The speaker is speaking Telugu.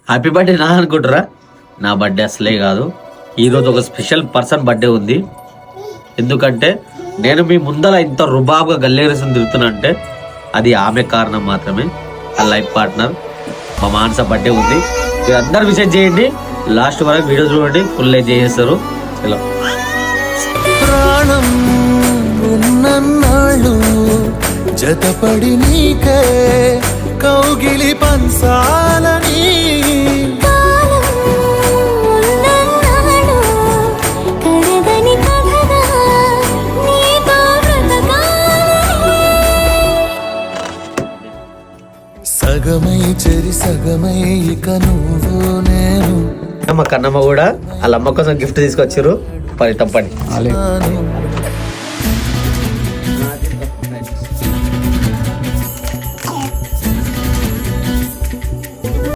హ్యాపీ బర్త్డే నా అనుకుంటారా? నా బర్త్డే అసలే కాదు. ఈరోజు ఒక స్పెషల్ పర్సన్ బర్త్డే ఉంది. ఎందుకంటే నేను మీ ముందర ఇంత రుబాబుగా గల్లేరేసం తిరుగుతున్నా అంటే అది ఆమె కారణం మాత్రమే. ఆ లైఫ్ పార్ట్నర్ మా మానస బర్త్డే ఉంది. మీరు అందరు విషయం చేయండి, లాస్ట్ వరకు వీడియో చూడండి, ఫుల్ ఎంజాయ్ చేస్తారు. చలో. ప్రాణం ఉన్నన్నాళ్ళు జతపడి నీకే కౌగిలి పంచాలని సగమై చెరి సగమై ఇక నువ్వు నేను. మా కన్నమ్మ కూడా వాళ్ళ అమ్మ కోసం గిఫ్ట్ తీసుకొచ్చారు. పని తప్పని